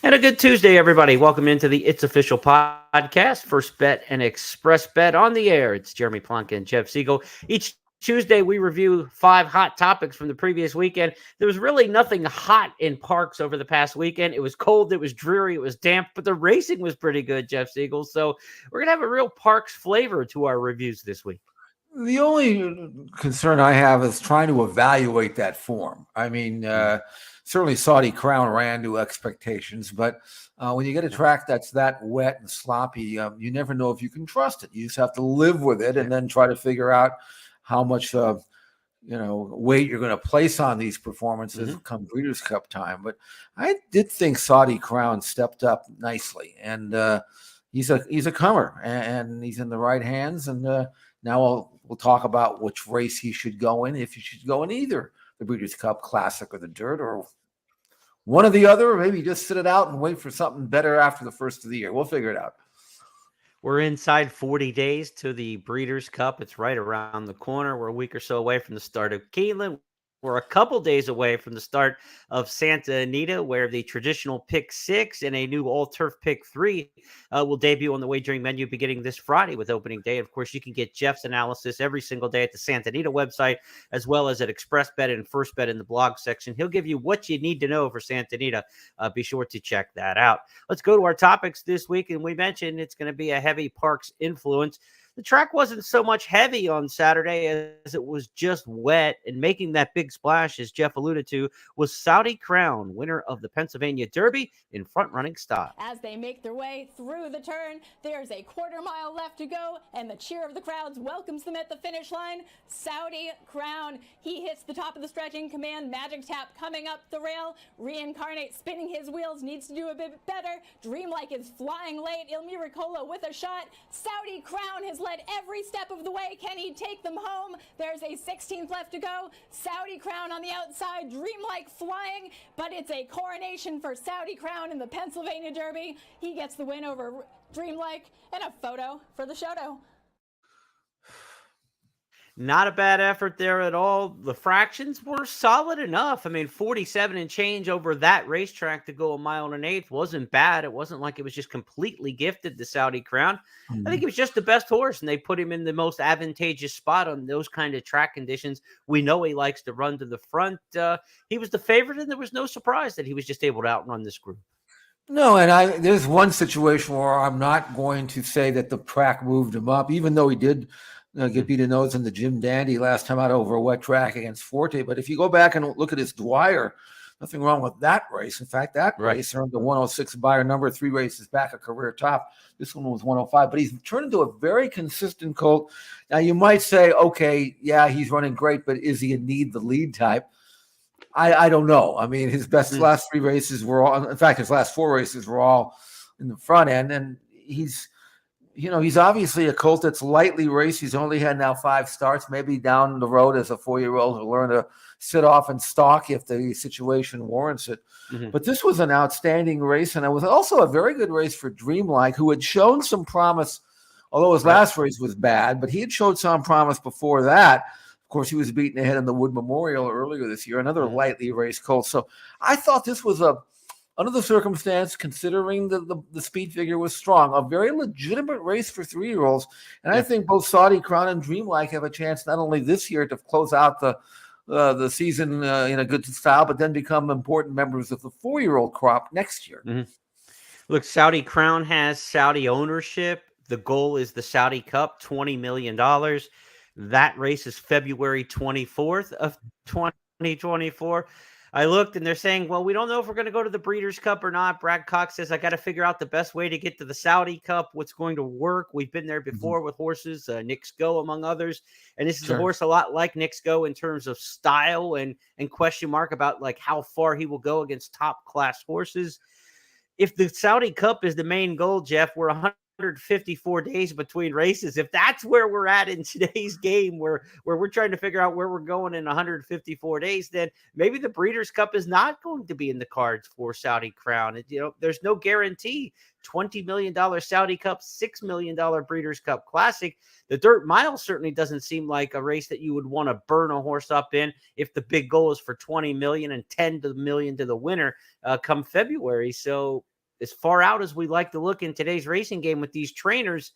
And a good Tuesday, everybody. Welcome into the It's Official podcast, First Bet and Express Bet on the air. It's Jeremy Plonk and Jeff Siegel. Each Tuesday, we review 5 hot topics from the previous weekend. There was really nothing hot in Parx over the past weekend. It was cold, it was dreary, it was damp, but the racing was pretty good, Jeff Siegel. So we're going to have a real Parx flavor to our reviews this week. The only concern I have is trying to evaluate that form. I mean, certainly Saudi Crown ran to expectations, but when you get a track that's that wet and sloppy, you never know if you can trust it. You just have to live with it and then try to figure out how much weight you're going to place on these performances come Breeders' Cup time. But I did think Saudi Crown stepped up nicely, and he's a comer, and he's in the right hands. And now we'll talk about which race he should go in, if he should go in either the Breeders' Cup Classic or the Dirt, or one or the other, or maybe just sit it out and wait for something better after the first of the year. We'll figure it out. We're inside 40 days to the Breeders' Cup. It's right around the corner. We're a week or so away from the start of Keeneland. We're a couple days away from the start of Santa Anita, where the traditional Pick 6 and a new all-turf Pick 3 will debut on the wagering menu beginning this Friday with opening day. Of course, you can get Jeff's analysis every single day at the Santa Anita website, as well as at Express Bet and First Bet in the blog section. He'll give you what you need to know for Santa Anita. Be sure to check that out. Let's go to our topics this week, and we mentioned it's going to be a heavy Parx influence. The track wasn't so much heavy on Saturday as it was just wet, and making that big splash, as Jeff alluded to, was Saudi Crown, winner of the Pennsylvania Derby in front-running style. As they make their way through the turn, there's a quarter-mile left to go, and the cheer of the crowds welcomes them at the finish line. Saudi Crown, he hits the top of the stretch in command, magic tap coming up the rail, Reincarnate spinning his wheels, needs to do a bit better, Dreamlike is flying late, Il Miracolo with a shot, Saudi Crown has led every step of the way. Can he take them home? There's a 16th left to go. Saudi Crown on the outside, Dreamlike flying, but it's a coronation for Saudi Crown in the Pennsylvania Derby. He gets the win over Dreamlike, and a photo for the Shoto. Not a bad effort there at all. The fractions were solid enough. I mean, 47 and change over that racetrack to go 1.125 wasn't bad. It wasn't like it was just completely gifted to Saudi Crown. I think he was just the best horse, and they put him in the most advantageous spot on those kind of track conditions. We know he likes to run to the front. He was the favorite, and there was no surprise that he was just able to outrun this group. No, and there's one situation where I'm not going to say that the track moved him up, even though he did get beat a nose in the Jim Dandy last time out over a wet track against Forte. But if you go back and look at his Dwyer, nothing wrong with that race. In fact, that race earned the 106 buyer number, 3 races back, a career top. This one was 105, but he's turned into a very consistent colt. Now, you might say, okay, yeah, he's running great, but is he a need the lead type? I don't know. I mean, his last 3 races were all, in fact, his last 4 races were all in the front end, and he's obviously a colt that's lightly raced. He's only had now 5 starts. Maybe down the road as a 4-year-old he'll learn to sit off and stalk if the situation warrants it. But this was an outstanding race, and it was also a very good race for Dreamlike, who had shown some promise, although his last race was bad, but he had showed some promise before that. Of course, he was beaten ahead in the Wood Memorial earlier this year, another lightly raced colt. So I thought this was under the circumstance, considering the speed figure was strong, a very legitimate race for 3-year-olds. And I think both Saudi Crown and Dreamlike have a chance not only this year to close out the season in a good style, but then become important members of the 4-year-old crop next year. Look, Saudi Crown has Saudi ownership. The goal is the Saudi Cup, $20 million. That race is February 24th of 2024. I looked, and they're saying, well, we don't know if we're going to go to the Breeders' Cup or not. Brad Cox says, I got to figure out the best way to get to the Saudi Cup, what's going to work. We've been there before with horses, Knicks Go, among others. And this is a horse a lot like Knicks Go in terms of style and question mark about like how far he will go against top-class horses. If the Saudi Cup is the main goal, Jeff, we're 154 days between races. If that's where we're at in today's game, where we're trying to figure out where we're going in 154 days, then maybe the Breeders' Cup is not going to be in the cards for Saudi Crown. There's no guarantee. $20 million Saudi Cup, $6 million Breeders' Cup Classic. The Dirt Mile certainly doesn't seem like a race that you would want to burn a horse up in if the big goal is for $20 million and $10 million to the winner come February. So as far out as we like to look in today's racing game with these trainers,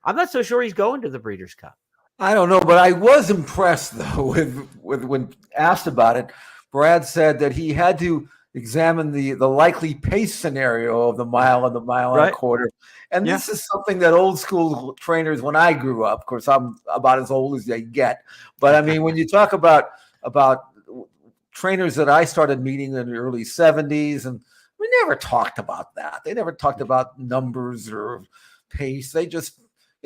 I'm not so sure he's going to the Breeders' Cup. I don't know, but I was impressed though with when asked about it. Brad said that he had to examine the likely pace scenario of the mile and the mile and a quarter. And this is something that old school trainers, when I grew up, of course, I'm about as old as they get. But I mean, when you talk about trainers that I started meeting in the early 70s, and we never talked about that. They never talked about numbers or pace. They just,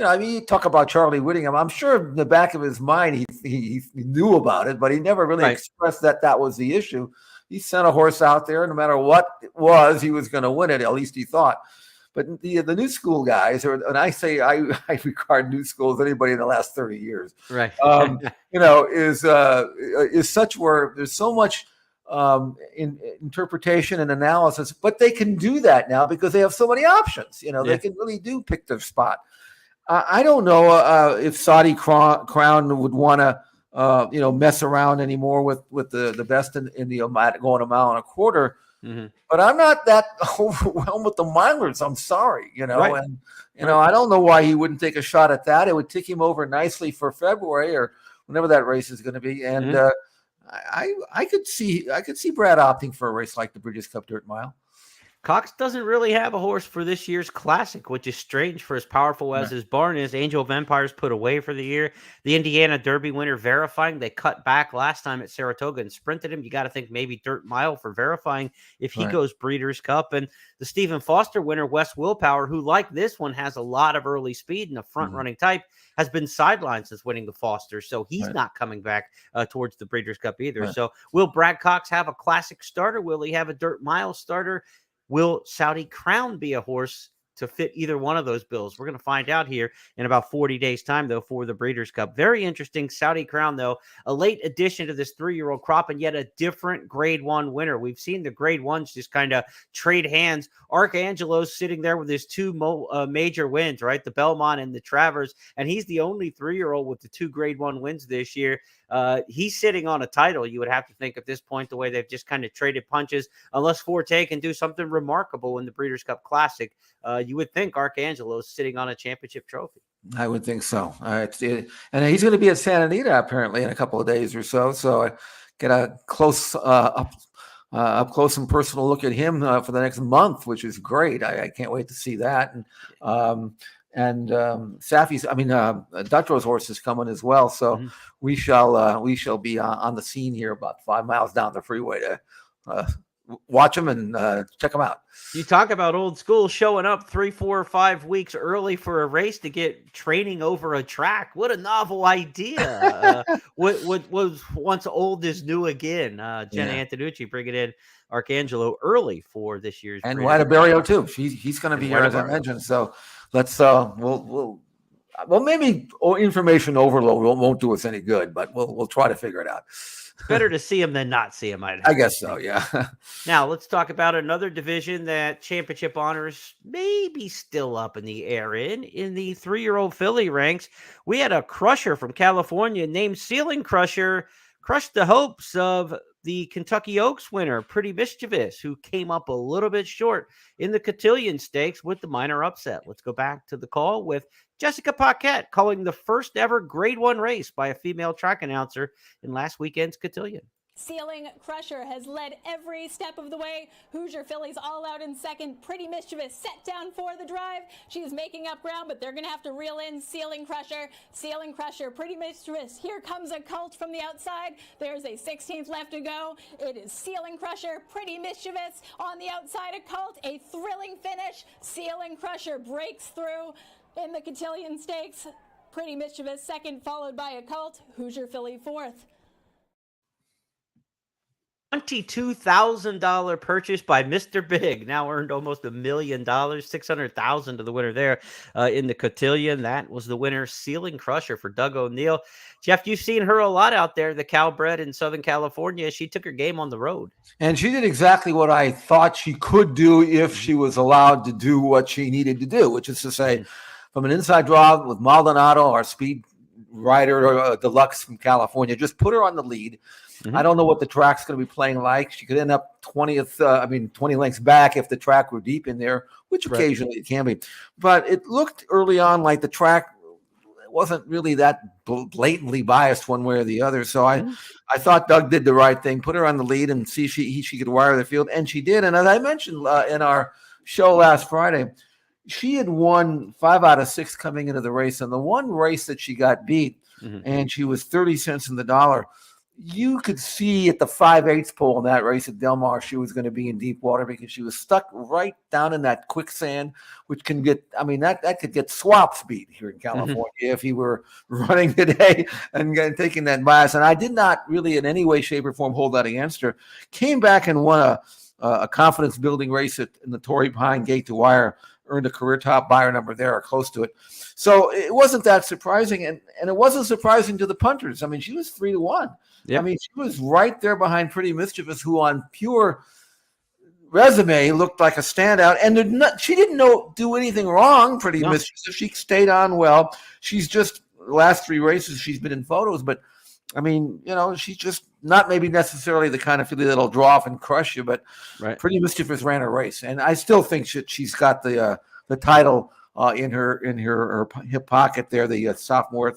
I mean, you talk about Charlie Whittingham. I'm sure in the back of his mind, he knew about it, but he never really expressed that was the issue. He sent a horse out there, no matter what it was, he was going to win it. At least he thought. But the new school guys, and I say I regard new school as anybody in the last 30 years, right? Is such where there's so much in interpretation and analysis, but they can do that now because they have so many options. They can really do pick their spot. I don't know if Saudi Crown would want to. Mess around anymore with the best in the going a mile and a quarter. Mm-hmm. But I'm not that overwhelmed with the milers. I'm sorry, and I don't know why he wouldn't take a shot at that. It would tick him over nicely for February or whenever that race is going to be. And I could see Brad opting for a race like the Breeders' Cup Dirt Mile. Cox doesn't really have a horse for this year's Classic, which is strange for as powerful as his barn is. Angel of Empires put away for the year. The Indiana Derby winner Verifying, they cut back last time at Saratoga and sprinted him. You got to think maybe Dirt Mile for Verifying if he goes Breeders' Cup. And the Stephen Foster winner, Wes Willpower, who like this one has a lot of early speed and a front-running type, has been sidelined since winning the Foster. So he's not coming back towards the Breeders' Cup either. Right. So will Brad Cox have a Classic starter? Will he have a Dirt Mile starter? Will Saudi Crown be a horse to fit either one of those bills? We're going to find out here in about 40 days' time, though, for the Breeders' Cup. Very interesting. Saudi Crown, though, a late addition to this 3-year-old crop, and yet a different Grade 1 winner. We've seen the Grade 1s just kind of trade hands. Arcangelo's sitting there with his two major wins, right? The Belmont and the Travers, and he's the only 3-year-old with the 2 Grade 1 wins this year. He's sitting on a title, you would have to think at this point, the way they've just kind of traded punches, unless Forte can do something remarkable in the Breeders' Cup Classic. You would think Arcangelo's sitting on a championship trophy. I would think so. And he's going to be at Santa Anita apparently in a couple of days or so. So I get a close up close and personal look at him for the next month, which is great. I can't wait to see that. And Safi's, Dutro's horse is coming as well. So we shall be on the scene here about 5 miles down the freeway to watch them and check them out. You talk about old school showing up 3, 4, or 5 weeks early for a race to get training over a track. What a novel idea. What was once old is new again. Jenna Antonucci bringing in Arcangelo early for this year's. And Wada Barrio too. He's going to be here, as I mentioned. So let's we'll maybe information overload won't do us any good, but we'll try to figure it out. Better to see him than not see him. I guess so, yeah. Now let's talk about another division that championship honors may be still up in the air in the 3-year-old filly ranks. We had a crusher from California named Ceiling Crusher crushed the hopes of the Kentucky Oaks winner, Pretty Mischievous, who came up a little bit short in the Cotillion Stakes with the minor upset. Let's go back to the call with Jessica Paquette calling the first ever Grade 1 race by a female track announcer in last weekend's Cotillion. Ceiling Crusher has led every step of the way. Hoosier fillies all out in second. Pretty Mischievous set down for the drive. She's making up ground, but they're going to have to reel in Ceiling Crusher. Ceiling Crusher, Pretty Mischievous. Here comes a Cult from the outside. There's a 16th left to go. It is Ceiling Crusher, Pretty Mischievous on the outside of Cult. A thrilling finish. Ceiling Crusher breaks through in the Cotillion Stakes. Pretty Mischievous second, followed by a Cult. Hoosier filly fourth. $22,000 purchase by Mr. Big, now earned almost $1 million, $600,000 to the winner there in the Cotillion. That was the winner, Ceiling Crusher for Doug O'Neill. Jeff, you've seen her a lot out there, the Calbred in Southern California. She took her game on the road. And she did exactly what I thought she could do if she was allowed to do what she needed to do, which is to say, from an inside draw with Maldonado, our speed rider or deluxe from California. Just put her on the lead. I don't know what the track's going to be playing like. She could end up 20 lengths back if the track were deep in there, which occasionally it can be. But it looked early on like the track wasn't really that blatantly biased one way or the other. So I thought Doug did the right thing, put her on the lead and see if she could wire the field. And she did. And as I mentioned in our show last Friday, she had won 5 out of 6 coming into the race. And the one race that she got beat, and she was 30 cents in the dollar, you could see at the 5/8 pole in that race at Del Mar, she was going to be in deep water because she was stuck right down in that quicksand, which can get, that could get Swaps beat here in California if he were running today and taking that bias. And I did not really in any way, shape, or form hold that against her. Came back and won a confidence building race in the Torrey Pine Gate to Wire, earned a career top buyer number there or close to it. So it wasn't that surprising. And it wasn't surprising to the punters. She was 3-1. Yep. She was right there behind Pretty Mischievous, who on pure resume looked like a standout. And she didn't do anything wrong, Pretty Mischievous. She stayed on well. She's just, the last 3 races, she's been in photos. But, she's just not maybe necessarily the kind of filly that'll draw off and crush you. But Pretty Mischievous ran a race. And I still think she's got the title in her hip pocket there, the sophomore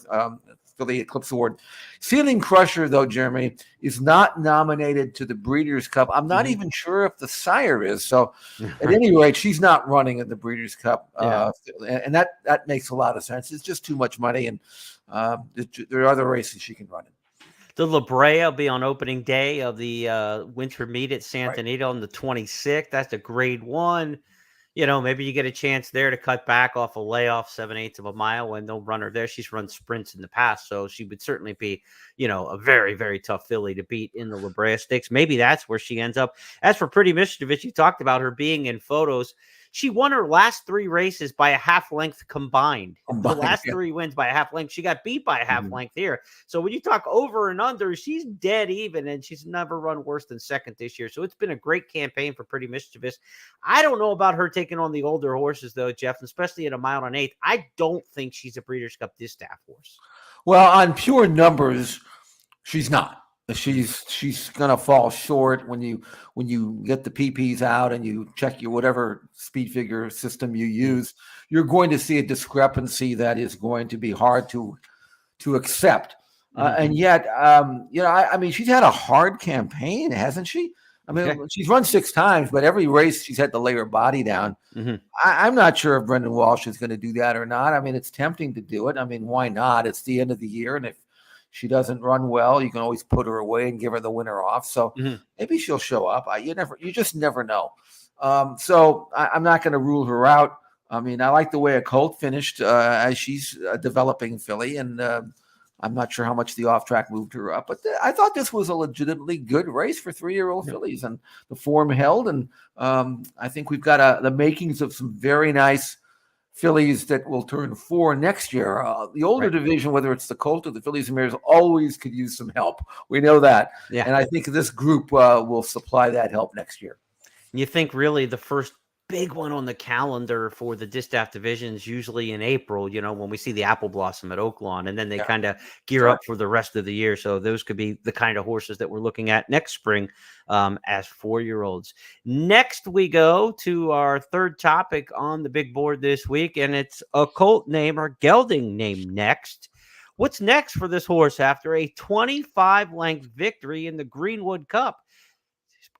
Philly Eclipse Award. Ceiling Crusher, though, Jeremy, is not nominated to the Breeders' Cup. I'm not even sure if the sire is. So, at any rate, she's not running in the Breeders' Cup, and that makes a lot of sense. It's just too much money, and there are other races she can run in. The La Brea will be on opening day of the winter meet at Santa Anita on the 26th. That's a grade 1. Maybe you get a chance there to cut back off a layoff 7/8 of a mile when they'll run her there. She's run sprints in the past, so she would certainly be, a very, very tough filly to beat in the La Brea Stakes. Maybe that's where she ends up. As for Pretty Mischievous, you talked about her being in photos. She won her last 3 races by a half length combined. The last 3 wins by a half length. She got beat by a half length here. So when you talk over and under, she's dead even, and she's never run worse than second this year. So it's been a great campaign for Pretty Mischievous. I don't know about her taking on the older horses, though, Jeff, especially at a mile and 1/8. I don't think she's a Breeders' Cup distaff horse. Well, on pure numbers, she's not. She's gonna fall short when you get the PPs out and you check your whatever speed figure system you use. You're going to see a discrepancy that is going to be hard to accept. And yet, she's had a hard campaign, hasn't she? She's run 6 times, but every race she's had to lay her body down. I'm not sure if Brendan Walsh is going to do that or not. It's tempting to do it. Why not? It's the end of the year, and if she doesn't run well, you can always put her away and give her the winner off. So maybe she'll show up. You just never know. So I'm not going to rule her out. I like the way a Colt finished as she's a developing filly, and I'm not sure how much the off track moved her up. But I thought this was a legitimately good race for 3-year-old fillies, and the form held. And I think we've got the makings of some very nice fillies that will turn 4 next year. The older division, whether it's the Colt or the fillies and mares, always could use some help. We know that. And I think this group will supply that help next year. You think really the first big one on the calendar for the distaff divisions usually in April, when we see the apple blossom at Oaklawn, and then they kind of gear up for the rest of the year. So those could be the kind of horses that we're looking at next spring as 4-year-olds. Next, we go to our third topic on the big board this week, and it's a colt name or gelding name next. What's next for this horse after a 25-length victory in the Greenwood Cup?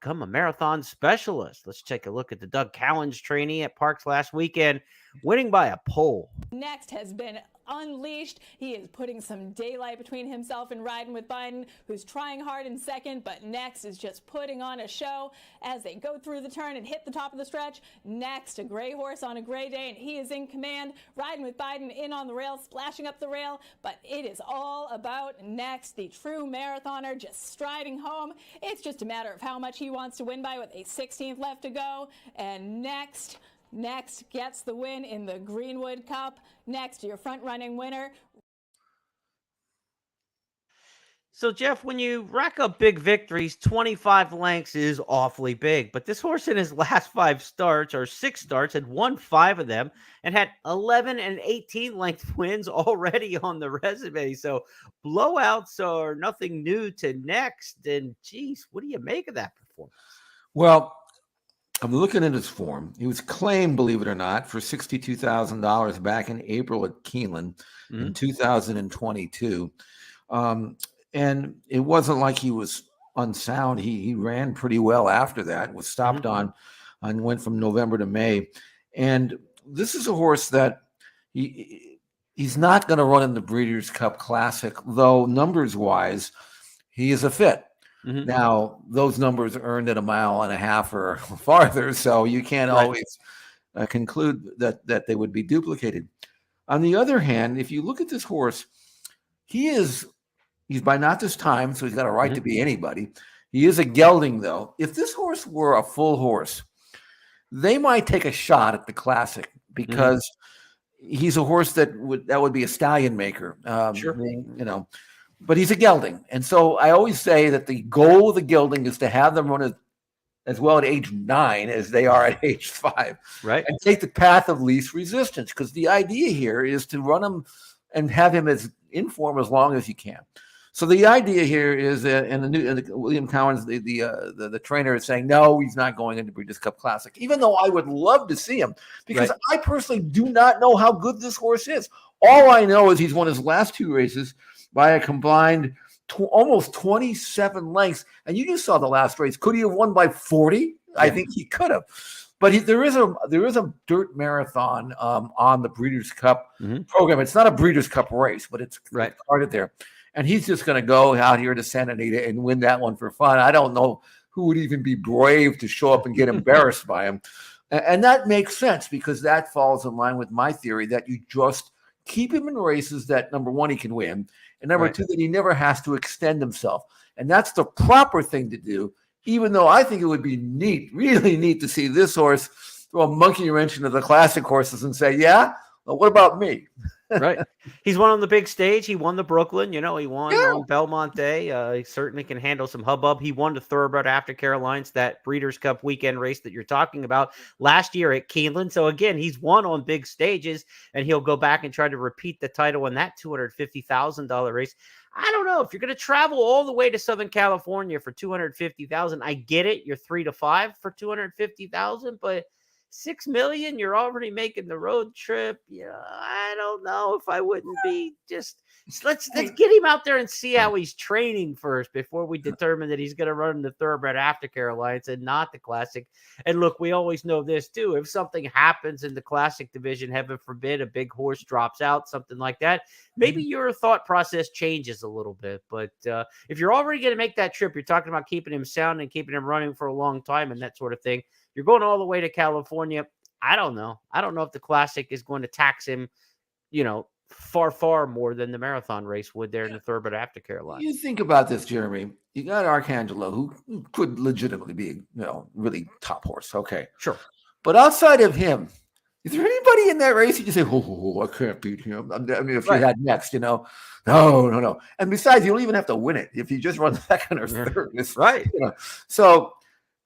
Become a marathon specialist. Let's take a look at the Doug Cowens trainee at Parx last weekend, winning by a pole. Next has been unleashed. He is putting some daylight between himself and Riding with Biden, who's trying hard in second, but Next is just putting on a show as they go through the turn and hit the top of the stretch. Next, a gray horse on a gray day, and he is in command. Riding with Biden in on the rail, splashing up the rail, but it is all about Next, the true marathoner, just striding home. It's just a matter of how much he wants to win by with a 16th left to go, and Next gets the win in the Greenwood Cup. Next, your front-running winner. So, Jeff, when you rack up big victories, 25 lengths is awfully big. But this horse in his last 5 starts or 6 starts had won 5 of them and had 11 and 18 length wins already on the resume. So, blowouts are nothing new to next. And, geez, what do you make of that performance? Well, I'm looking at his form. He was claimed, believe it or not, for $62,000 back in April at Keeneland in 2022. And it wasn't like he was unsound. He ran pretty well after that, was stopped on and went from November to May. And this is a horse that he's not going to run in the Breeders' Cup Classic, though numbers-wise, he is a fit. Now, those numbers earned at 1.5 miles or farther, so you can't always conclude that they would be duplicated. On the other hand, if you look at this horse, he's by not this time, so he's got a right to be anybody. He is a gelding, though. If this horse were a full horse, they might take a shot at the Classic because he's a horse that would be a stallion maker. But he's a gelding. And so I always say that the goal of the gelding is to have them run as well at age 9 as they are at age 5. Right. And take the path of least resistance, because the idea here is to run him and have him as in form as long as you can. So the idea here is that, and William Cowens, the trainer, is saying, no, he's not going into Breeders' Cup Classic, even though I would love to see him, because I personally do not know how good this horse is. All I know is he's won his last 2 races by a combined almost 27 lengths. And you just saw the last race. Could he have won by 40? I think he could have. But there is a dirt marathon on the Breeders' Cup program. It's not a Breeders' Cup race, but it's started there. And he's just going to go out here to Santa Anita and win that one for fun. I don't know who would even be brave to show up and get embarrassed by him. And that makes sense, because that falls in line with my theory that you just keep him in races that, number one, he can win, and number two, that he never has to extend himself. And that's the proper thing to do, even though I think it would be neat, really neat, to see this horse throw a monkey wrench into the Classic horses and say, yeah, well, what about me? Right. He's won on the big stage. He won the Brooklyn. He won on Belmont Day. He certainly can handle some hubbub. He won the Thoroughbred after Carolines, that Breeders' Cup weekend race that you're talking about, last year at Keeneland. So again, he's won on big stages, and he'll go back and try to repeat the title in that $250,000 race. I don't know if you're going to travel all the way to Southern California for $250,000. I get it. You're 3 to 5 for $250,000, but $6 million, you're already making the road trip. Yeah, I don't know if I wouldn't be just let's get him out there and see how he's training first before we determine that he's going to run the Thoroughbred after Carolines and not the Classic. And look, we always know this too. If something happens in the Classic division, heaven forbid, a big horse drops out, something like that, maybe your thought process changes a little bit. But if you're already going to make that trip, you're talking about keeping him sound and keeping him running for a long time and that sort of thing. You're going all the way to California. I don't know. I don't know if the Classic is going to tax him, far, far more than the marathon race would there in the Thoroughbred after Carolina. You think about this, Jeremy. You got Arcangelo, who could legitimately be, really top horse. Okay. Sure. But outside of him, is there anybody in that race you just say, oh, I can't beat him? I mean, if you had next, no. And besides, you don't even have to win it if you just run second or third. Right. So,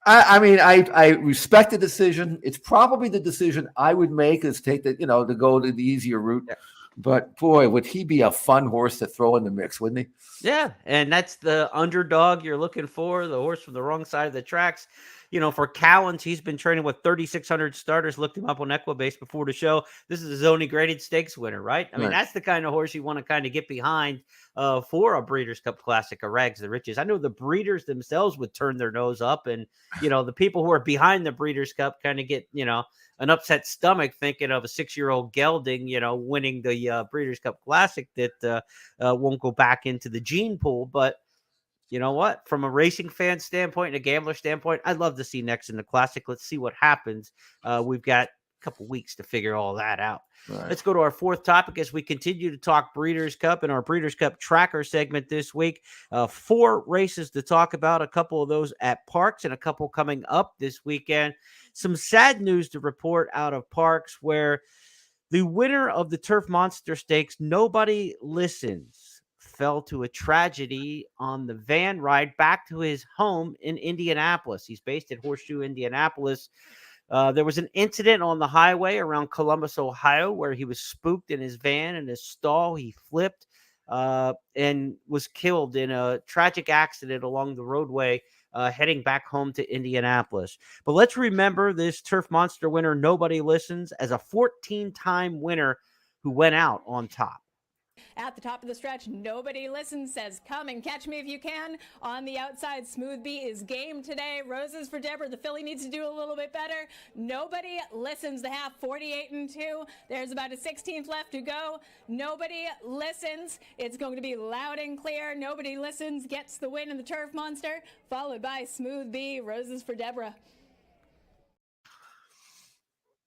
I respect the decision. It's probably the decision I would make, is take the, to go to the easier route. Yeah. But boy, would he be a fun horse to throw in the mix, wouldn't he? Yeah. And that's the underdog you're looking for, the horse from the wrong side of the tracks. For Cowens, he's been training with 3,600 starters. Looked him up on Equibase before the show. This is a Zoni graded stakes winner, right? I mean, that's the kind of horse you want to kind of get behind for a Breeders' Cup Classic, a Rags the Riches. I know the breeders themselves would turn their nose up, and the people who are behind the Breeders' Cup kind of get an upset stomach thinking of a 6-year-old gelding, winning the Breeders' Cup Classic that won't go back into the gene pool, but. You know what? From a racing fan standpoint and a gambler standpoint, I'd love to see next in the Classic. Let's see what happens. We've got a couple weeks to figure all that out. Right. Let's go to our fourth topic as we continue to talk Breeders' Cup in our Breeders' Cup tracker segment this week. 4 races to talk about, a couple of those at Parx and a couple coming up this weekend. Some sad news to report out of Parx, where the winner of the Turf Monster Stakes, Nobody Listens, fell to a tragedy on the van ride back to his home in Indianapolis. He's based at Horseshoe, Indianapolis. There was an incident on the highway around Columbus, Ohio, where he was spooked in his van in his stall. He flipped and was killed in a tragic accident along the roadway heading back home to Indianapolis. But let's remember this Turf Monster winner, Nobody Listens, as a 14-time winner who went out on top. At the top of the stretch, Nobody Listens says, come and catch me if you can. On the outside, Smooth B is game today. Roses for Deborah. The filly needs to do a little bit better. Nobody Listens, the half, 48-2. There's about a 16th left to go. Nobody Listens. It's going to be loud and clear. Nobody Listens gets the win in the Turf Monster, followed by Smooth B, Roses for Deborah.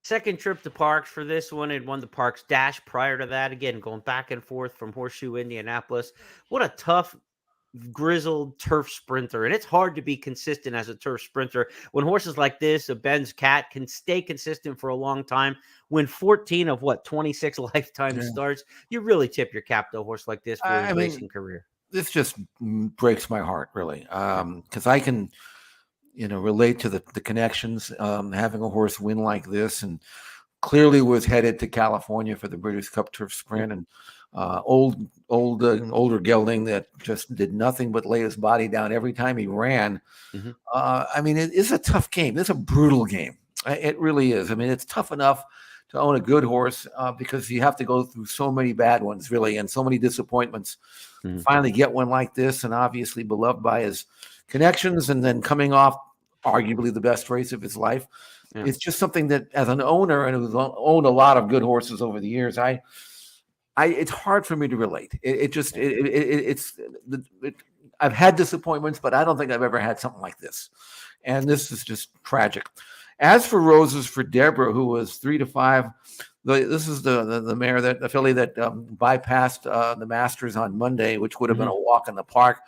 Second trip to Parx for this one. It won the Parx Dash prior to that. Again, going back and forth from Horseshoe, Indianapolis. What a tough, grizzled turf sprinter. And it's hard to be consistent as a turf sprinter. When horses like this, a Ben's Cat, can stay consistent for a long time, win 14 of 26 lifetime starts, you really tip your cap to a horse like this for his racing career. This just breaks my heart, really, because I can relate to the connections, having a horse win like this, and clearly was headed to California for the British Cup Turf Sprint, and older gelding that just did nothing but lay his body down every time he ran. I mean, it is a tough game. It's a brutal game. It really is. I mean, it's tough enough to own a good horse because you have to go through so many bad ones, really, and so many disappointments. Finally get one like this, and obviously beloved by his connections, and then coming off arguably the best race of his life. It's just something that, as an owner and who's owned a lot of good horses over the years, it's hard for me to relate. I've had disappointments, but I don't think I've ever had something like this, and this is just tragic. As for Roses for Deborah, who was 3-5, this is the mare, the filly that bypassed the Masters on Monday, which would have been a walk in the park.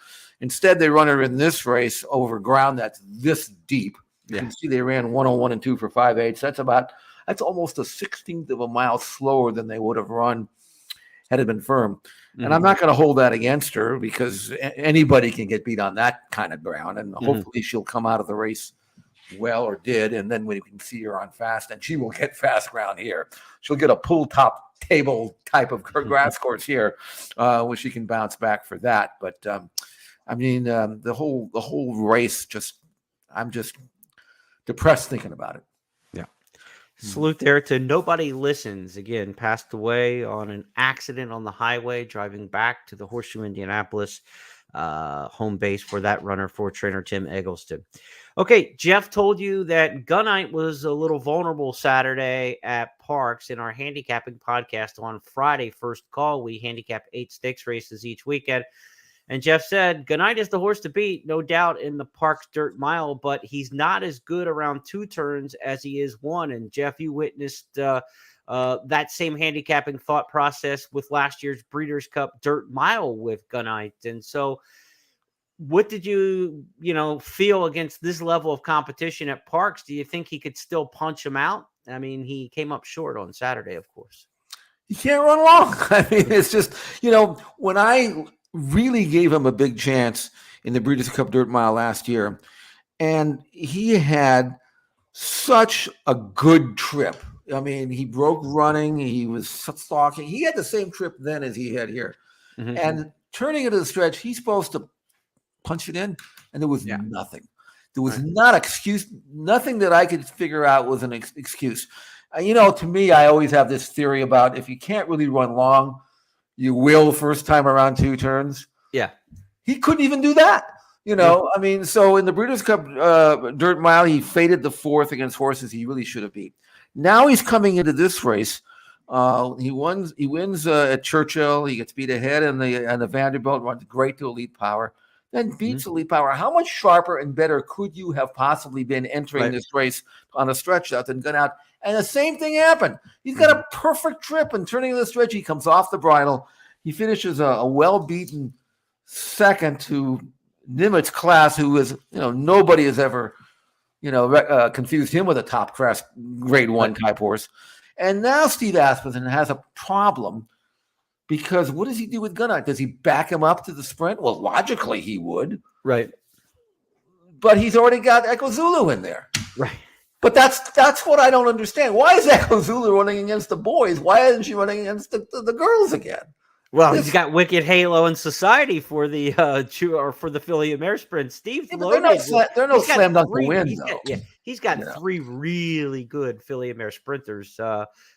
Instead, they run her in this race over ground that's this deep. You can see they ran 101 and 2 for 5/8. That's almost a 16th of a mile slower than they would have run had it been firm. And I'm not going to hold that against her, because anybody can get beat on that kind of ground. And hopefully she'll come out of the race well, or did. And then we can see her on fast, and she will get fast ground here. She'll get a pull top table type of grass course here, where she can bounce back for that. But I mean, the whole race, I'm just depressed thinking about it. Yeah. Salute there to Nobody Listens. Again, passed away on an accident on the highway driving back to the Horseshoe, Indianapolis home base for that runner, for trainer Tim Eggleston. Okay, Jeff told you that Gunite was a little vulnerable Saturday at Parx. In our handicapping podcast on Friday, first call, we handicap 8 stakes races each weekend. And Jeff said, Gunite is the horse to beat, no doubt, in the Parx Dirt Mile, but he's not as good around 2 turns as he is 1. And Jeff, you witnessed that same handicapping thought process with last year's Breeders' Cup Dirt Mile with Gunite. And so what did you feel against this level of competition at Parx? Do you think he could still punch him out? I mean, he came up short on Saturday, of course. He can't run long. I mean, it's just, when I really gave him a big chance in the Breeders' Cup Dirt Mile last year, and he had such a good trip. I mean, he broke running. He was stalking. He had the same trip then as he had here. And turning into the stretch, he's supposed to punch it in, and there was nothing. There was nothing that I could figure out was an excuse. To me, I always have this theory about, if you can't really run long, you will first time around 2 turns. Yeah. He couldn't even do that. I mean, so in the Breeders' Cup Dirt Mile, he faded the 4th against horses he really should have beat. Now he's coming into this race. He wins at Churchill. He gets beat ahead, and the Vanderbilt runs great to Elite Power. Then beats Elite Power. How much sharper and better could you have possibly been entering this race on a stretch out than gone out? And the same thing happened. He's got a perfect trip, and turning to the stretch, he comes off the bridle. He finishes a well-beaten second to Nimitz Class, who is, nobody has ever, confused him with a top class grade 1 type horse. And now Steve Asmussen has a problem because what does he do with Gunite? Does he back him up to the sprint? Well, logically he would, Right. but he's already got Echo Zulu in there. Right. But that's what I don't understand. Why is Echo Zulu running against the boys? Why isn't she running against the girls again? Well, he's got Wicked Halo in Society for the for the Philly Mare Sprint. Steve, Yeah, they're no slam dunk win though. He's got three really good Philly Mare sprinters.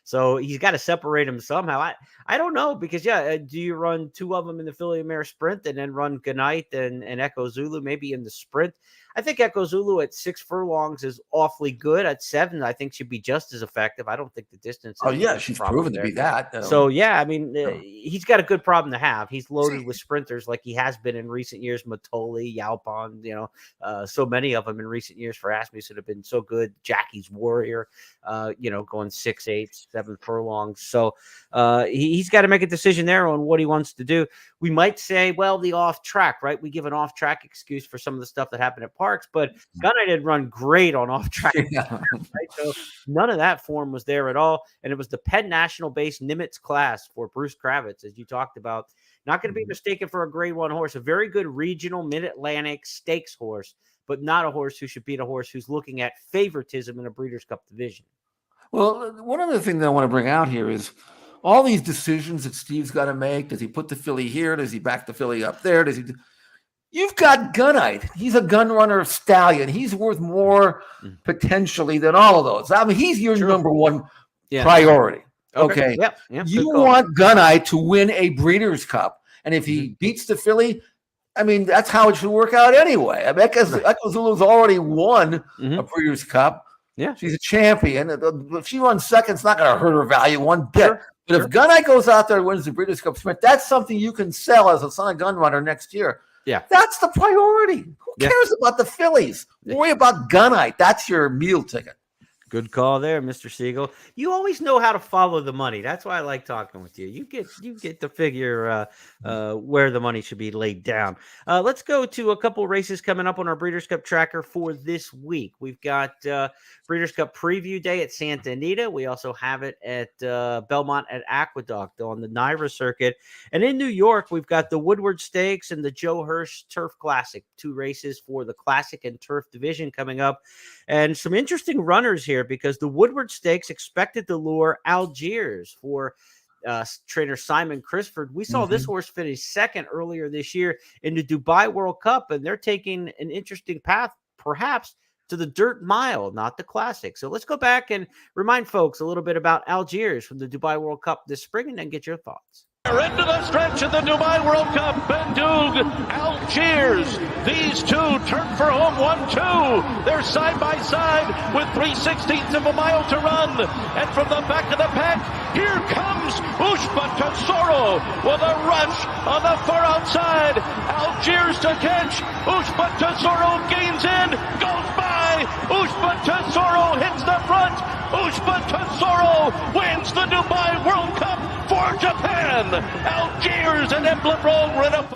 So he's got to separate them somehow. I don't know because do you run two of them in the Philly Mare Sprint and then run Gunite and Echo Zulu maybe in the sprint? I think Echo Zulu at 6 furlongs is awfully good. At 7, I think she'd be just as effective. I don't think the distance. Oh yeah, she's proven to be that. So I mean, he's got a good problem to have. He's loaded with sprinters like he has been in recent years. Matoli, Yalpon, so many of them in recent years for Asmussen have been so good. Jackie's Warrior, going 6, 8, 7 furlongs. So he's got to make a decision there on what he wants to do. We might say, well, the off track, right? We give an off track excuse for some of the stuff that happened at Parx, but Gunite had run great on off track. Right? So none of that form was there at all. And it was the Penn National based Nimitz class for Bruce Kravitz, as you talked about. Not going to be mistaken for a grade 1 horse, a very good regional mid-Atlantic stakes horse, but not a horse who should beat a horse who's looking at favoritism in a Breeders' Cup division. Well, one other thing that I want to bring out here is all these decisions that Steve's got to make. Does he put the filly here? Does he back the filly up there? You've got Gunite. He's a gun runner stallion. He's worth more potentially than all of those. I mean, he's your number one priority. Okay. Yep. You want Gunite to win a Breeders' Cup. And if he beats the filly, I mean, that's how it should work out anyway. I mean, Echo Zulu's already won a Breeders' Cup. Yeah. She's a champion. If she runs second, it's not going to hurt her value one bit. But if Gunite goes out there and wins the Breeders' Cup Sprint, that's something you can sell as a son of gun runner next year. Yeah. That's the priority. Who cares about the fillies? Worry about Gunite. That's your meal ticket. Good call there, Mr. Siegel. You always know how to follow the money. That's why I like talking with you. You get to figure where the money should be laid down. Let's go to a couple races coming up on our Breeders' Cup tracker for this week. We've got Breeders' Cup Preview Day at Santa Anita. We also have it at Belmont at Aqueduct on the NYRA circuit. And in New York, we've got the Woodward Stakes and the Joe Hirsch Turf Classic, 2 races for the Classic and Turf division coming up. And some interesting runners here because the Woodward Stakes expected to lure Algiers for trainer Simon Crisford. We saw this horse finish second earlier this year in the Dubai World Cup, and they're taking an interesting path, perhaps, to the Dirt Mile, not the Classic. So let's go back and remind folks a little bit about Algiers from the Dubai World Cup this spring and then get your thoughts. Into the stretch of the Dubai World Cup, Bendoug, Algiers. These two turn for home 1-2. They're side by side with 3/16 of a mile to run. And from the back of the pack, here comes Ushba Tesoro with a rush on the far outside. Algiers to catch. Ushba Tesoro gains in, goes by. Ushba Tesoro hits the front. Ushba Tesoro wins the Dubai World Cup for Japan. Algiers and Emblem Road were in a...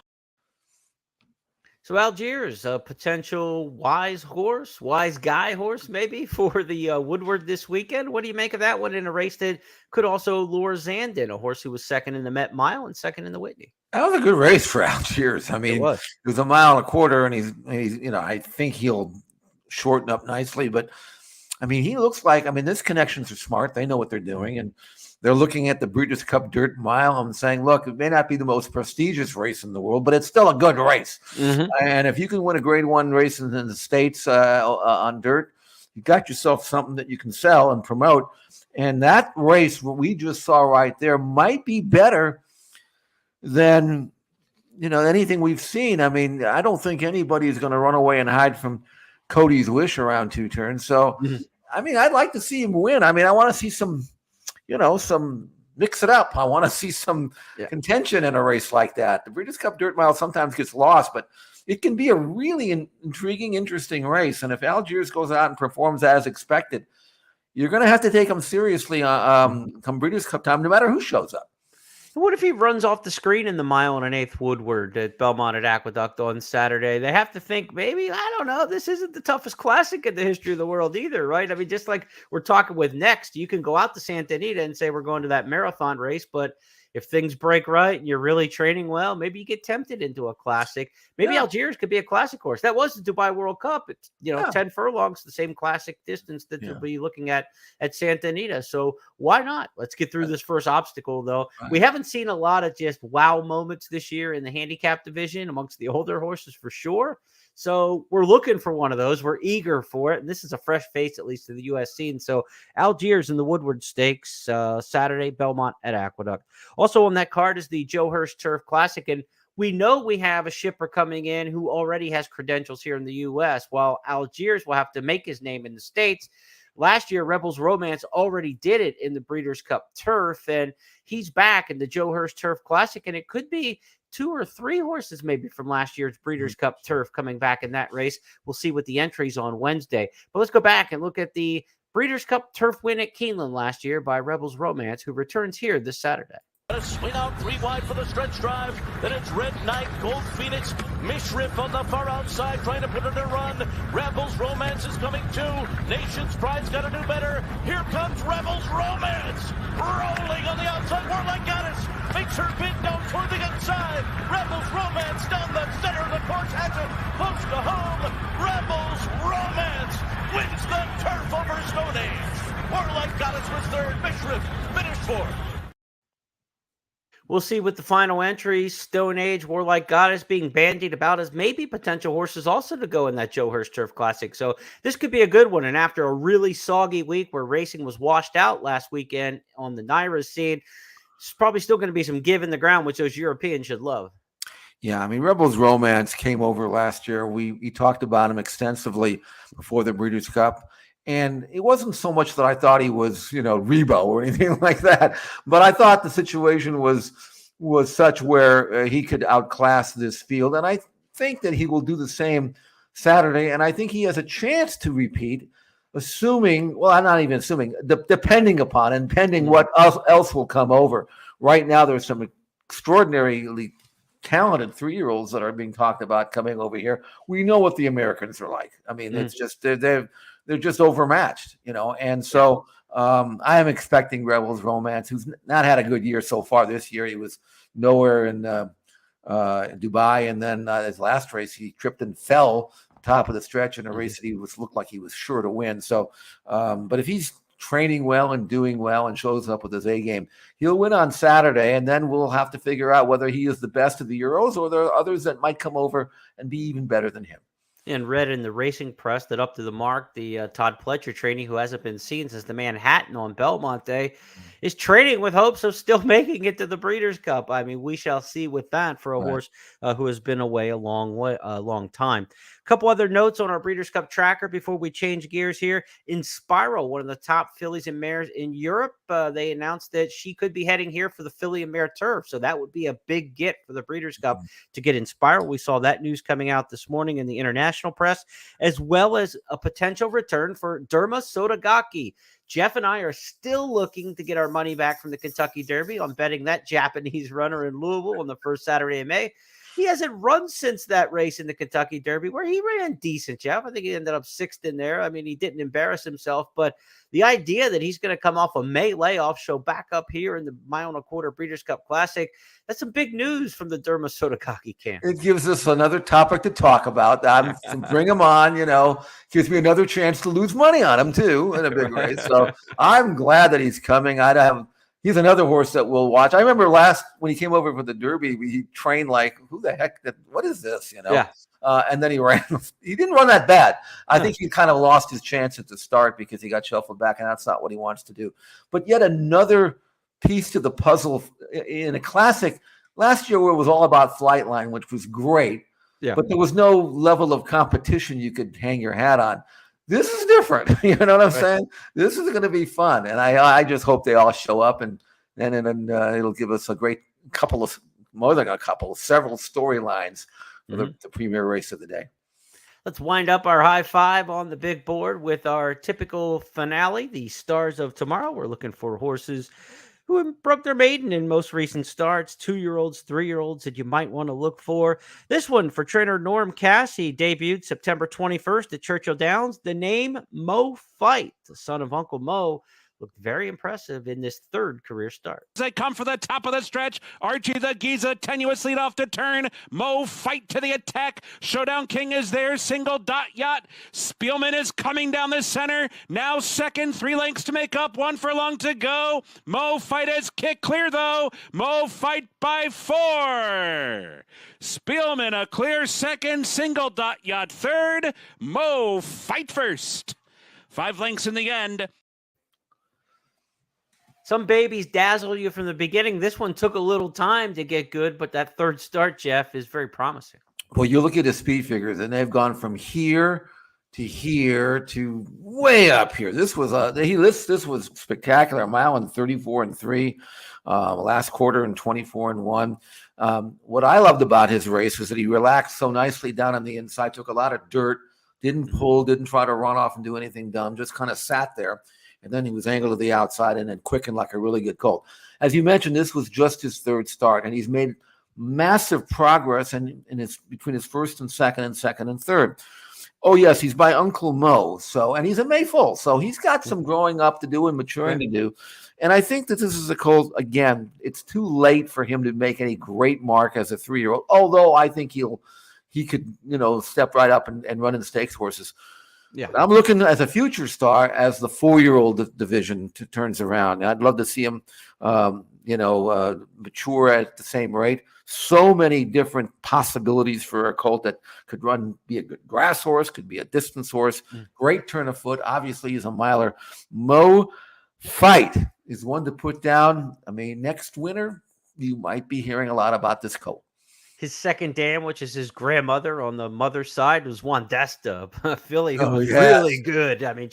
So Algiers, a potential wise guy horse maybe for the Woodward this weekend. What do you make of that one in a race that could also lure Zandon, a horse who was second in the Met Mile and second in the Whitney? That was a good race for Algiers. I mean, it was a mile and a quarter, and he's I think he'll shorten up nicely. But I mean, he looks like, this connections are smart. They know what they're doing, and they're looking at the Breeders' Cup Dirt Mile and saying, look, it may not be the most prestigious race in the world, but it's still a good race. And if you can win a grade 1 race in the States on dirt, you got yourself something that you can sell and promote. And that race, what we just saw right there, might be better than, anything we've seen. I mean, I don't think anybody is going to run away and hide from Cody's Wish around 2 turns. So, I'd like to see him win. I want to see some mix it up. I want to see some contention in a race like that. The Breeders' Cup Dirt Mile sometimes gets lost, but it can be a really intriguing, interesting race. And if Algiers goes out and performs as expected, you're going to have to take him seriously come Breeders' Cup time, no matter who shows up. What if he runs off the screen in the 1 1/8 Woodward at Belmont at Aqueduct on Saturday? They have to think maybe, I don't know, this isn't the toughest classic in the history of the world either, right? Just like we're talking with next, you can go out to Santa Anita and say we're going to that marathon race, but if things break right and you're really training well, maybe you get tempted into a classic. Maybe Algiers could be a classic horse. That was the Dubai World Cup. It's 10 furlongs, the same classic distance that you'll be looking at Santa Anita. So why not? Let's get through this first obstacle, though. Right. We haven't seen a lot of just wow moments this year in the handicap division amongst the older horses for sure. So we're looking for one of those. We're eager for it. And this is a fresh face, at least to the U.S. scene. So Algiers in the Woodward Stakes, Saturday, Belmont at Aqueduct. Also on that card is the Joe Hurst Turf Classic. And we know we have a shipper coming in who already has credentials here in the U.S., while Algiers will have to make his name in the States. Last year, Rebels Romance already did it in the Breeders' Cup Turf, and he's back in the Joe Hurst Turf Classic, and it could be 2 or 3 horses maybe from last year's Breeders' Cup Turf coming back in that race. We'll see what the entries on Wednesday. But let's go back and look at the Breeders' Cup Turf win at Keeneland last year by Rebels Romance, who returns here this Saturday. A swing out 3 wide for the stretch drive. Then it's Red Knight, Gold Phoenix, Mishriff on the far outside trying to put it in a run. Rebels Romance is coming too. Nation's Pride's got to do better. Here comes Rebels Romance. Rolling on the outside. Warlike Goddess makes her bid down toward the inside. Rebels Romance down the center of the course has it close to home. Rebels Romance wins the turf over Stone Age. Warlike Goddess was third. Mishriff finished fourth. We'll see with the final entries, Stone Age, Warlike Goddess being bandied about as maybe potential horses also to go in that Joe Hurst Turf Classic. So this could be a good one. And after a really soggy week where racing was washed out last weekend on the NYRA scene, it's probably still going to be some give in the ground, which those Europeans should love. Yeah, I mean, Rebels Romance came over last year. We talked about him extensively before the Breeders' Cup. And it wasn't so much that I thought he was, Rebo or anything like that, but I thought the situation was such where he could outclass this field. And I think that he will do the same Saturday. And I think he has a chance to repeat, assuming, well, I'm not even assuming, depending upon and pending what else will come over. Right now, there's some extraordinarily talented 3-year-olds that are being talked about coming over here. We know what the Americans are like. I mean, it's just, they're just overmatched, and so I am expecting Rebels Romance, who's not had a good year so far this year. He was nowhere in Dubai, and then his last race, he tripped and fell top of the stretch in a race that looked like he was sure to win. So, but if he's training well and doing well and shows up with his A game, he'll win on Saturday, and then we'll have to figure out whether he is the best of the Euros or there are others that might come over and be even better than him. And read in the racing press that Up to the Mark, the Todd Pletcher trainee who hasn't been seen since the Manhattan on Belmont Day, is training with hopes of still making it to the Breeders' Cup. I mean, we shall see with that for a horse who has been away a long time. A couple other notes on our Breeders' Cup tracker before we change gears here. Inspiral, one of the top fillies and mares in Europe, they announced that she could be heading here for the filly and mare turf. So that would be a big get for the Breeders' Cup to get Inspiral. We saw that news coming out this morning in the international press, as well as a potential return for Derma Sotogake. Jeff and I are still looking to get our money back from the Kentucky Derby on betting that Japanese runner in Louisville on the first Saturday of May. He hasn't run since that race in the Kentucky Derby where he ran decent, Jeff. I think he ended up 6th in there. I mean, he didn't embarrass himself, but the idea that he's going to come off a May layoff, show back up here in the mile and a quarter Breeders' Cup Classic, that's some big news from the Derma Sotogake camp. It gives us another topic to talk about. Bring him on, gives me another chance to lose money on him too in a big race. So I'm glad that he's coming. He's another horse that we'll watch. I remember when he came over for the Derby, he trained like, who the heck, what is this, Yeah. And then he ran. He didn't run that bad. I think he kind of lost his chance at the start because he got shuffled back, and that's not what he wants to do. But yet another piece to the puzzle in a classic last year where it was all about Flightline, which was great, but there was no level of competition you could hang your hat on. This is different. You know what I'm saying? This is going to be fun. And I just hope they all show up and it'll give us a great several storylines for the premier race of the day. Let's wind up our high five on the big board with our typical finale, the Stars of Tomorrow. We're looking for horses who broke their maiden in most recent starts, 2-year-olds, 3-year-olds that you might want to look for. This one for trainer Norm Cass. He debuted September 21st at Churchill Downs. The name Mo Fight, the son of Uncle Mo, looked very impressive in this third career start. They come for the top of the stretch. Archie the Giza tenuous lead off the turn. Mo Fight to the attack. Showdown King is there. Single Dot Yacht. Spielman is coming down the center. Now second. 3 lengths to make up. 1 furlong to go. Mo Fight has kicked clear though. Mo Fight by 4. Spielman a clear second. Single Dot Yacht third. Mo Fight first. 5 lengths in the end. Some babies dazzle you from the beginning. This one took a little time to get good, but that third start, Jeff, is very promising. Well, you look at his speed figures, and they've gone from here to way up here. This was this was spectacular. A mile in 34 and 3, last quarter in 24 and 1. What I loved about his race was that he relaxed so nicely down on the inside, took a lot of dirt, didn't pull, didn't try to run off and do anything dumb, just kind of sat there. And then he was angled to the outside and then quickened like a really good colt. As you mentioned, this was just his third start, and he's made massive progress between his first and second and third. Oh, yes, he's by Uncle Mo. And he's a Mayfull. So he's got some growing up to do and maturing to do. And I think that this is a colt, again, it's too late for him to make any great mark as a 3-year-old, although I think he could, step right up and run in the stakes horses. Yeah, but I'm looking as a future star as the 4-year-old division turns around. I'd love to see him, mature at the same rate. So many different possibilities for a colt that could be a good grass horse, could be a distance horse. Great turn of foot. Obviously, he's a miler. Mo Fight is one to put down. I mean, next winter, you might be hearing a lot about this colt. His second dam, which is his grandmother on the mother's side, was Wandesta, a filly who was really good. I mean,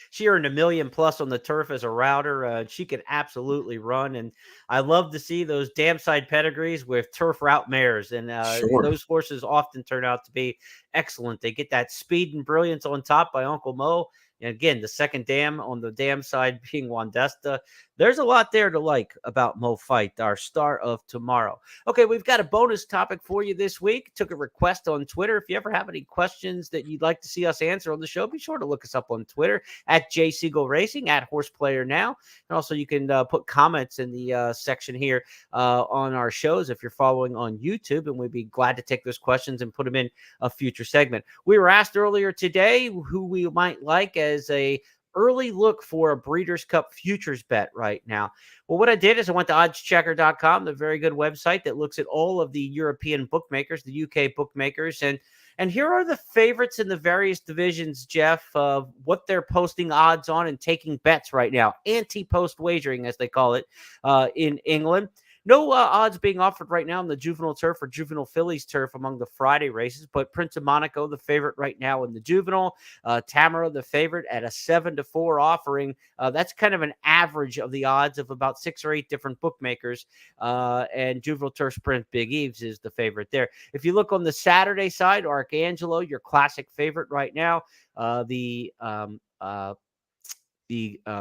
she earned $1 million plus on the turf as a router. She could absolutely run. And I love to see those dam side pedigrees with turf route mares. And those horses often turn out to be excellent. They get that speed and brilliance on top by Uncle Mo. And again, the second dam on the dam side being Wandesta. There's a lot there to like about Mo Fight, our star of tomorrow. Okay, we've got a bonus topic for you this week. Took a request on Twitter. If you ever have any questions that you'd like to see us answer on the show, be sure to look us up on Twitter at Siegel Racing, at Horseplayer Now. And also you can put comments in the section here on our shows if you're following on YouTube, and we'd be glad to take those questions and put them in a future segment. We were asked earlier today who we might like as a early look for a Breeders' Cup futures bet right now. Well, what I did is I went to oddschecker.com, the very good website that looks at all of the European bookmakers, the UK bookmakers, and here are the favorites in the various divisions, Jeff, of what they're posting odds on and taking bets right now. Anti-post wagering, as they call it, in England. No odds being offered right now on the juvenile turf or juvenile fillies turf among the Friday races, but Prince of Monaco, the favorite right now in the juvenile. Tamara, the favorite at a 7-4 offering. That's kind of an average of the odds of about 6 or 8 different bookmakers. And juvenile turf sprint, Big Eves is the favorite there. If you look on the Saturday side, Archangelo, your classic favorite right now. The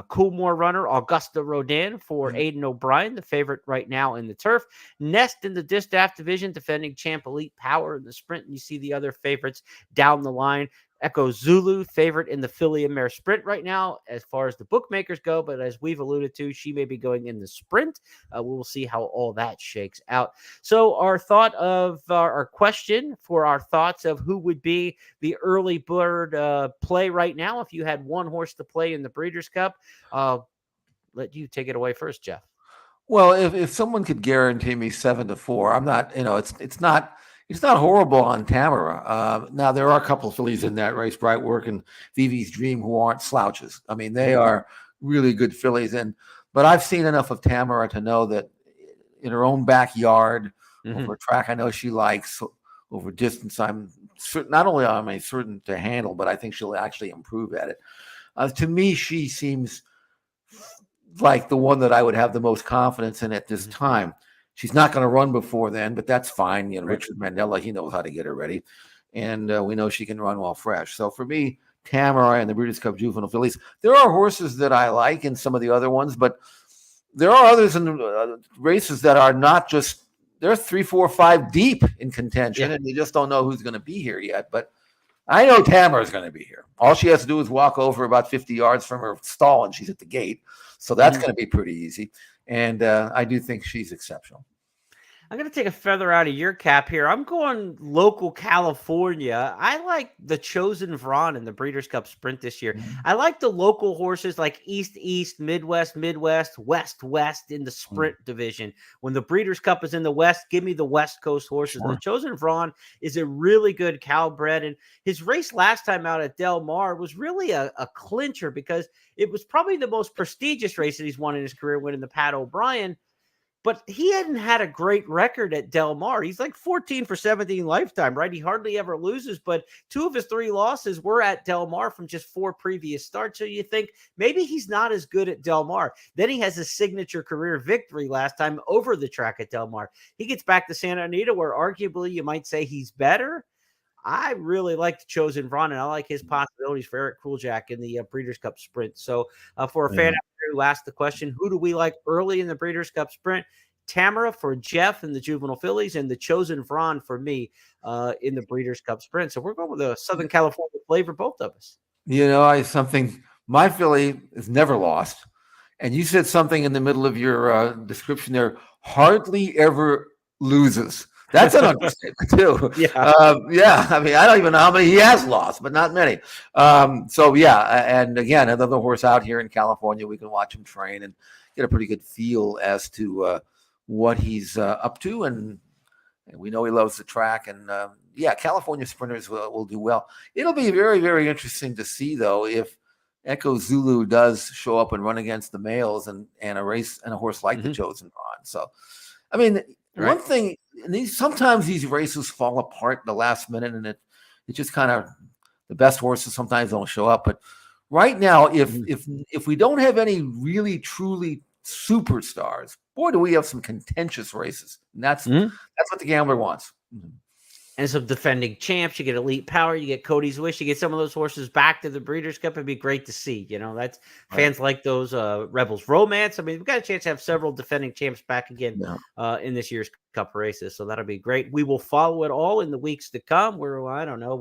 Coolmore runner, Augusta Rodin for Aidan O'Brien, the favorite right now in the turf. Nest in the Distaff division, defending champ Elite Power in the sprint. And you see the other favorites down the line. Echo Zulu, favorite in the filly and mare sprint right now, as far as the bookmakers go. But as we've alluded to, she may be going in the sprint. We will see how all that shakes out. So our thought of our question for our thoughts of who would be the early bird play right now. If you had one horse to play in the Breeders' Cup, let you take it away first, Jeff. Well, if someone could guarantee me 7-4, I'm not, it's not horrible on Tamara. Now, there are a couple of fillies in that race, Bright Work and Vivi's Dream, who aren't slouches. I mean, they are really good fillies. But I've seen enough of Tamara to know that in her own backyard, over a track I know she likes, over distance, I'm certain, not only am I certain to handle, but I think she'll actually improve at it. To me, she seems like the one that I would have the most confidence in at this time. She's not going to run before then, but that's fine. Richard Mandela, he knows how to get her ready. And we know she can run while fresh. So for me, Tamara and the Breeders' Cup Juvenile Fillies, there are horses that I like in some of the other ones, but there are others in the races that are not just, they're 3, 4, 5 deep in contention, and you just don't know who's going to be here yet. But I know Tamara's going to be here. All she has to do is walk over about 50 yards from her stall, and she's at the gate. So that's going to be pretty easy. And I do think she's exceptional. I'm going to take a feather out of your cap here. I'm going local California. I like the Chosen Vron in the Breeders' Cup Sprint this year. I like the local horses like East, Midwest, West in the Sprint division. When the Breeders' Cup is in the West, give me the West Coast horses. Sure. The Chosen Vron is a really good Calbred, and his race last time out at Del Mar was really a clincher because it was probably the most prestigious race that he's won in his career, winning the Pat O'Brien. But he hadn't had a great record at Del Mar. He's like 14 for 17 lifetime, right? He hardly ever loses, but 2 of his 3 losses were at Del Mar from just 4 previous starts. So you think maybe he's not as good at Del Mar. Then he has a signature career victory last time over the track at Del Mar. He gets back to Santa Anita, where arguably you might say he's better. I really like the Chosen Vron, and I like his possibilities for Eric Kruljack in the Breeders' Cup Sprint. So for a fan who asked the question, who do we like early in the Breeders' Cup Sprint? Tamara for Jeff in the Juvenile Fillies, and the Chosen Vron for me in the Breeders' Cup Sprint. So we're going with a Southern California flavor, both of us. You know, my filly is never lost. And you said something in the middle of your description there, hardly ever loses. That's an understatement too. Yeah. I mean, I don't even know how many he has lost, but not many. And again, another horse out here in California, we can watch him train and get a pretty good feel as to what he's up to. And we know he loves the track. And California sprinters will do well. It'll be very, very interesting to see, though, if Echo Zulu does show up and run against the males and a race and a horse like the Chosen Vron. So, I mean, one thing, sometimes these races fall apart in the last minute, and it just kind of, the best horses sometimes don't show up. But right now, if we don't have any really truly superstars, boy, do we have some contentious races. And that's what the gambler wants. And some defending champs, you get Elite Power, you get Cody's Wish, you get some of those horses back to the Breeders' Cup. It'd be great to see. You know, that's fans like those Rebels Romance. I mean, we've got a chance to have several defending champs back again in this year's Cup races. So that'll be great. We will follow it all in the weeks to come. We're, I don't know,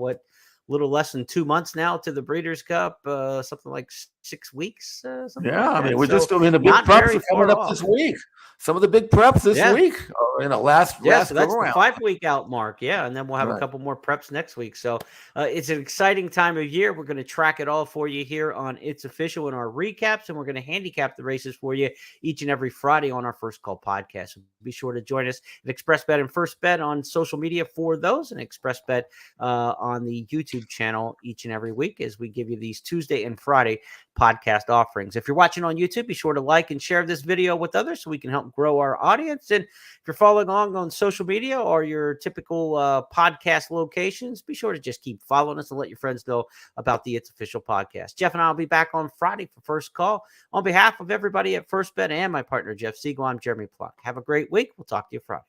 little less than 2 months now to the Breeders' Cup, something like 6 weeks. I mean, we're just doing the big preps are coming up this week. Some of the big preps this week in the last so that's the around. 5-week out mark. Yeah. And then we'll have a couple more preps next week. So it's an exciting time of year. We're going to track it all for you here on It's Official in our recaps, and we're going to handicap the races for you each and every Friday on our First Call podcast. So be sure to join us at Express Bet and First Bet on social media for those, and Express Bet on the YouTube channel each and every week as we give you these Tuesday and Friday podcast offerings. If you're watching on YouTube, be sure to like and share this video with others so we can help grow our audience. And if you're following along on social media or your typical podcast locations, be sure to just keep following us and let your friends know about the It's Official podcast. Jeff and I will be back on Friday for First Call. On behalf of everybody at First Bet and my partner, Jeff Siegel, I'm Jeremy Plonk. Have a great week. We'll talk to you Friday.